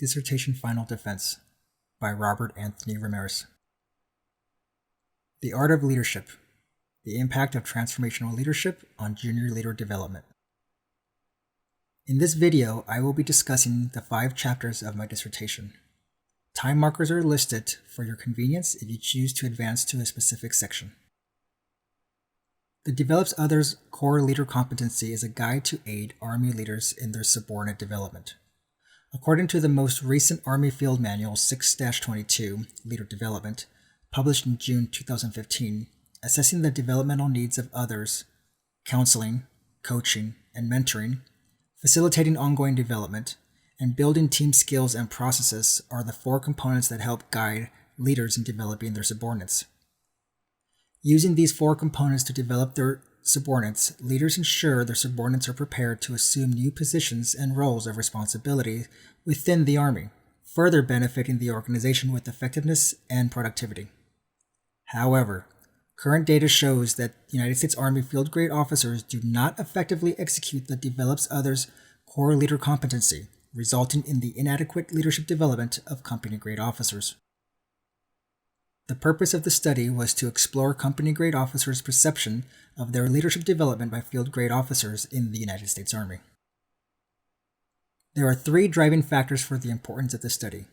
Dissertation Final Defense by Robert Anthony Ramirez. The Art of Leadership: The Impact of Transformational Leadership on Junior Leader Development. In this video, I will be discussing the 5 chapters of my dissertation. Time markers are listed for your convenience if you choose to advance to a specific section. The Develops Others Core Leader Competency is a guide to aid Army leaders in their subordinate development. According to the most recent Army Field Manual 6-22, Leader Development, published in June 2015, assessing the developmental needs of others, counseling, coaching, and mentoring, facilitating ongoing development, and building team skills and processes are the 4 components that help guide leaders in developing their subordinates. Using these 4 components to develop their subordinates, leaders ensure their subordinates are prepared to assume new positions and roles of responsibility within the Army, further benefiting the organization with effectiveness and productivity. However, current data shows that United States Army field grade officers do not effectively execute the Develops Others Core Leader Competency, resulting in the inadequate leadership development of company grade officers. The purpose of the study was to explore company grade officers' perception of their leadership development by field grade officers in the United States Army. There are 3 driving factors for the importance of the study.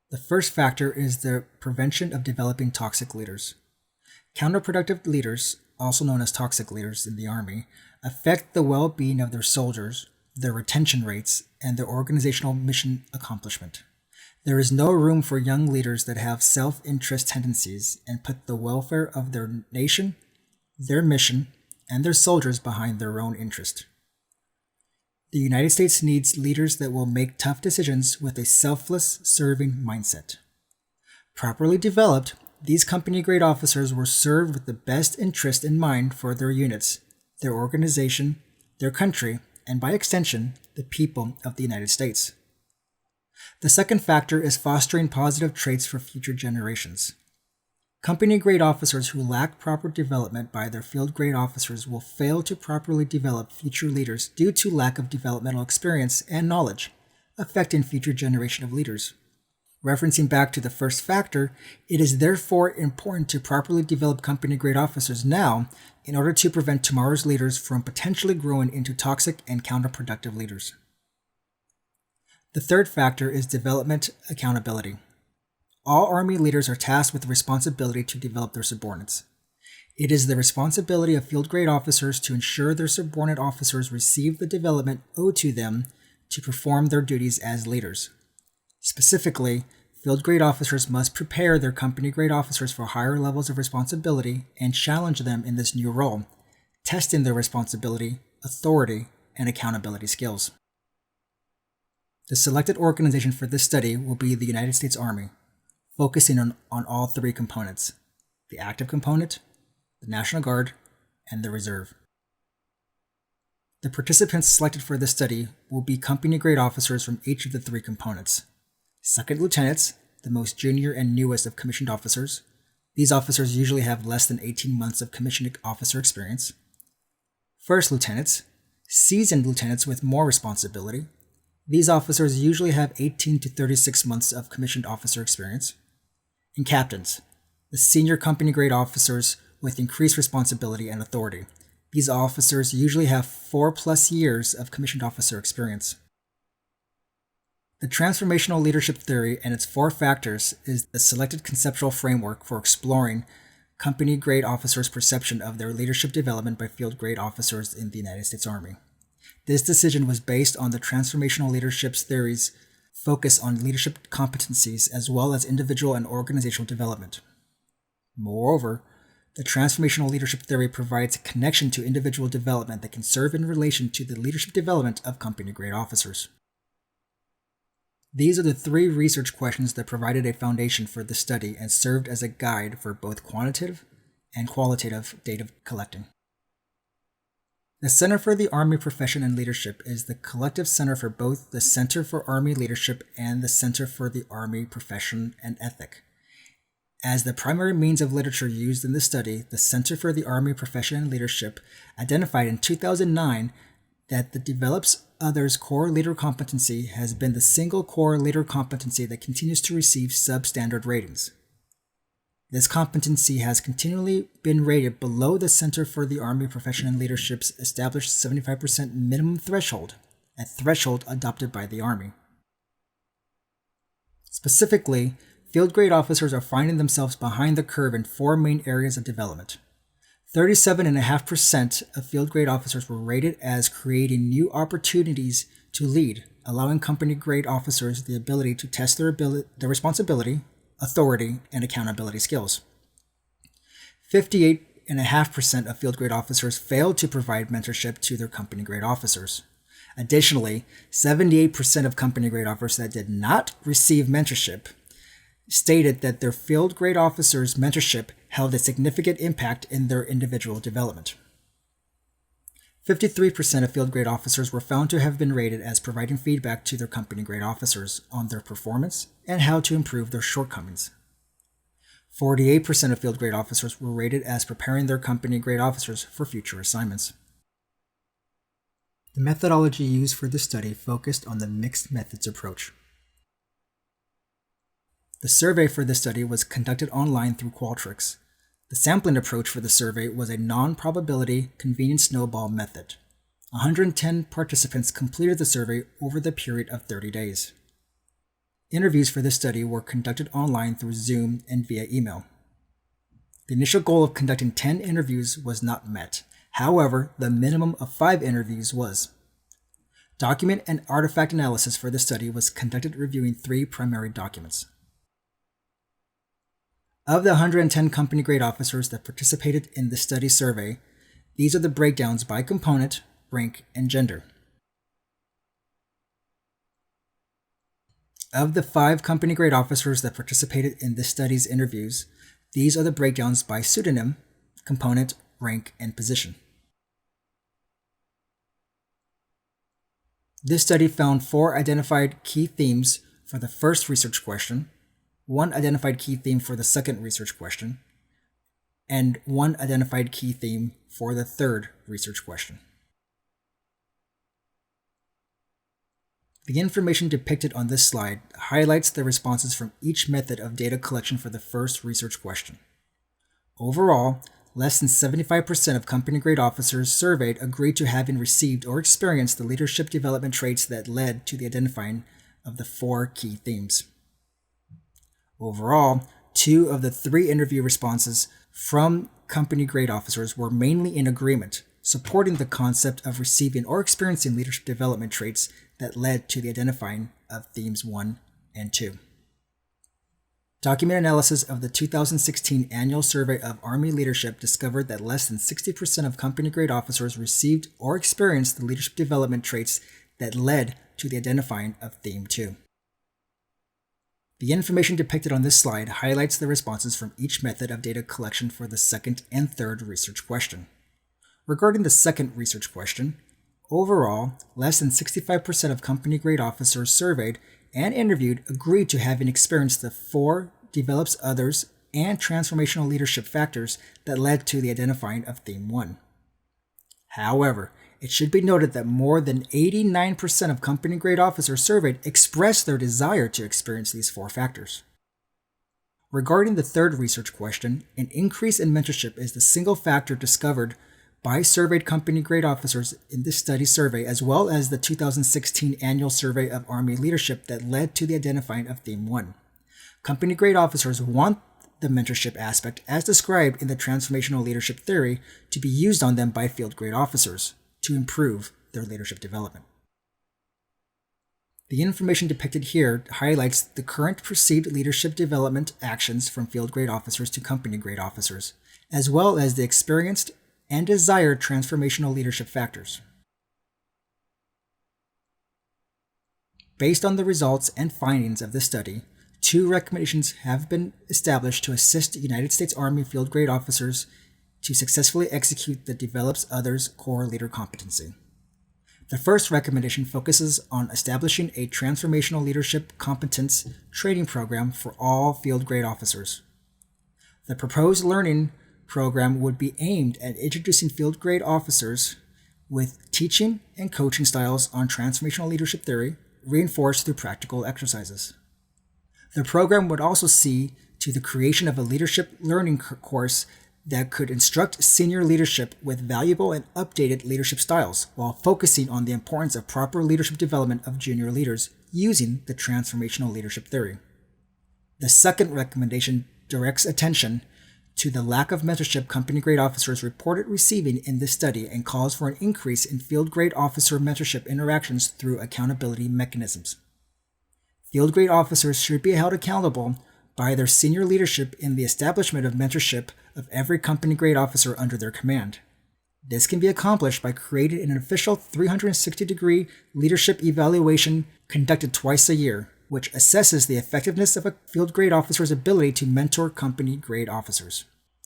The first factor is the prevention of developing toxic leaders. Counterproductive leaders, also known as toxic leaders in the Army, affect the well-being of their soldiers, their retention rates, and their organizational mission accomplishment. There is no room for young leaders that have self-interest tendencies and put the welfare of their nation, their mission, and their soldiers behind their own interest. The United States needs leaders that will make tough decisions with a selfless, serving mindset. Properly developed, these company-grade officers will serve with the best interest in mind for their units, their organization, their country, and by extension, the people of the United States. The second factor is fostering positive traits for future generations. Company-grade officers who lack proper development by their field-grade officers will fail to properly develop future leaders due to lack of developmental experience and knowledge, affecting future generation of leaders. Referencing back to the first factor, it is therefore important to properly develop company-grade officers now in order to prevent tomorrow's leaders from potentially growing into toxic and counterproductive leaders. The third factor is development accountability. All Army leaders are tasked with the responsibility to develop their subordinates. It is the responsibility of field grade officers to ensure their subordinate officers receive the development owed to them to perform their duties as leaders. Specifically, field grade officers must prepare their company grade officers for higher levels of responsibility and challenge them in this new role, testing their responsibility, authority, and accountability skills. The selected organization for this study will be the United States Army, focusing on all 3 components: the active component, the National Guard, and the Reserve. The participants selected for this study will be company-grade officers from each of the 3 components. Second lieutenants, the most junior and newest of commissioned officers. These officers usually have less than 18 months of commissioned officer experience. First lieutenants, seasoned lieutenants with more responsibility. These officers usually have 18 to 36 months of commissioned officer experience. And captains, the senior company grade officers with increased responsibility and authority. These officers usually have 4+ years of commissioned officer experience. The Transformational Leadership Theory and its 4 factors is the selected conceptual framework for exploring company grade officers' perception of their leadership development by field grade officers in the United States Army. This decision was based on the Transformational Leadership Theory's focus on leadership competencies as well as individual and organizational development. Moreover, the Transformational Leadership Theory provides a connection to individual development that can serve in relation to the leadership development of company-grade officers. These are the 3 research questions that provided a foundation for the study and served as a guide for both quantitative and qualitative data collecting. The Center for the Army Profession and Leadership is the collective center for both the Center for Army Leadership and the Center for the Army Profession and Ethic. As the primary means of literature used in this study, the Center for the Army Profession and Leadership identified in 2009 that the Develops others core leader competency has been the single core leader competency that continues to receive substandard ratings. This competency has continually been rated below the Center for the Army Profession and Leadership's established 75% minimum threshold, a threshold adopted by the Army. Specifically, field grade officers are finding themselves behind the curve in four main areas of development. 37.5% of field grade officers were rated as creating new opportunities to lead, allowing company grade officers the ability to test their responsibility, authority, and accountability skills. 58.5% of field grade officers failed to provide mentorship to their company grade officers. Additionally, 78% of company grade officers that did not receive mentorship stated that their field grade officers' mentorship held a significant impact in their individual development. 53% of field grade officers were found to have been rated as providing feedback to their company grade officers on their performance and how to improve their shortcomings. 48% of field grade officers were rated as preparing their company grade officers for future assignments. The methodology used for this study focused on the mixed methods approach. The survey for this study was conducted online through Qualtrics. The sampling approach for the survey was a non-probability convenient snowball method. 110 participants completed the survey over the period of 30 days. Interviews for this study were conducted online through Zoom and via email. The initial goal of conducting 10 interviews was not met. However, the minimum of 5 interviews was. Document and artifact analysis for the study was conducted reviewing 3 primary documents. Of the 110 company grade officers that participated in the study survey, these are the breakdowns by component, rank, and gender. Of the 5 company grade officers that participated in this study's interviews, these are the breakdowns by pseudonym, component, rank, and position. This study found 4 identified key themes for the first research question, 1 identified key theme for the second research question, and 1 identified key theme for the third research question. The information depicted on this slide highlights the responses from each method of data collection for the first research question. Overall, less than 75% of company grade officers surveyed agreed to having received or experienced the leadership development traits that led to the identifying of the 4 key themes. Overall, 2 of the 3 interview responses from company grade officers were mainly in agreement, supporting the concept of receiving or experiencing leadership development traits that led to the identifying of themes 1 and 2. Document analysis of the 2016 Annual Survey of Army Leadership discovered that less than 60% of company grade officers received or experienced the leadership development traits that led to the identifying of theme 2. The information depicted on this slide highlights the responses from each method of data collection for the second and third research question. Regarding the second research question, overall, less than 65% of company grade officers surveyed and interviewed agreed to having experienced the 4 develops others and transformational leadership factors that led to the identifying of theme 1. However, it should be noted that more than 89% of company grade officers surveyed expressed their desire to experience these 4 factors. Regarding the third research question, an increase in mentorship is the single factor discovered by surveyed company grade officers in this study survey, as well as the 2016 Annual Survey of Army Leadership that led to the identifying of theme 1. Company grade officers want the mentorship aspect, as described in the Transformational Leadership Theory, to be used on them by field grade officers to improve their leadership development. The information depicted here highlights the current perceived leadership development actions from field grade officers to company grade officers, as well as the experienced and desired transformational leadership factors. Based on the results and findings of this study, 2 recommendations have been established to assist United States Army field grade officers to successfully execute the develops others core leader competency. The first recommendation focuses on establishing a transformational leadership competence training program for all field grade officers. The proposed learning program would be aimed at introducing field grade officers with teaching and coaching styles on transformational leadership theory reinforced through practical exercises. The program would also see to the creation of a leadership learning course that could instruct senior leadership with valuable and updated leadership styles while focusing on the importance of proper leadership development of junior leaders using the transformational leadership theory. The second recommendation directs attention to the lack of mentorship company-grade officers reported receiving in this study and calls for an increase in field-grade officer mentorship interactions through accountability mechanisms. Field-grade officers should be held accountable by their senior leadership in the establishment of mentorship of every company-grade officer under their command. This can be accomplished by creating an official 360-degree leadership evaluation conducted twice a year, which assesses the effectiveness of a field-grade officer's ability to mentor company-grade officers.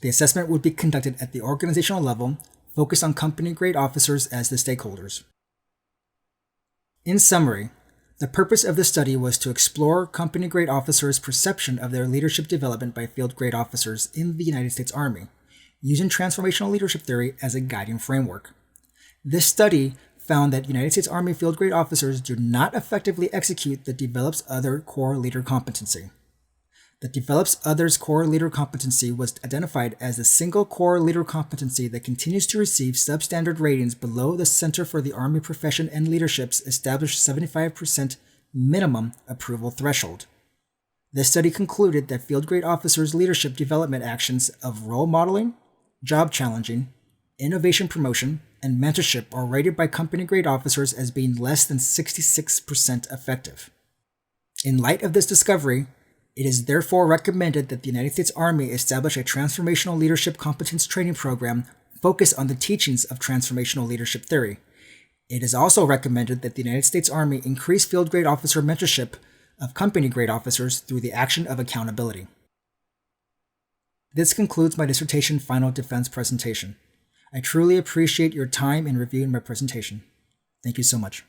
The assessment would be conducted at the organizational level, focused on company-grade officers as the stakeholders. In summary, the purpose of the study was to explore company-grade officers' perception of their leadership development by field-grade officers in the United States Army, using transformational leadership theory as a guiding framework. This study found that United States Army field-grade officers do not effectively execute the Develops Other core leader competency. The Develops Others core leader competency was identified as the single core leader competency that continues to receive substandard ratings below the Center for the Army Profession and Leadership's established 75% minimum approval threshold. This study concluded that field-grade officers' leadership development actions of role modeling, job challenging, innovation promotion, and mentorship are rated by company-grade officers as being less than 66% effective. In light of this discovery, it is therefore recommended that the United States Army establish a transformational leadership competence training program focused on the teachings of transformational leadership theory. It is also recommended that the United States Army increase field-grade officer mentorship of company-grade officers through the action of accountability. This concludes my dissertation final defense presentation. I truly appreciate your time in reviewing my presentation. Thank you so much.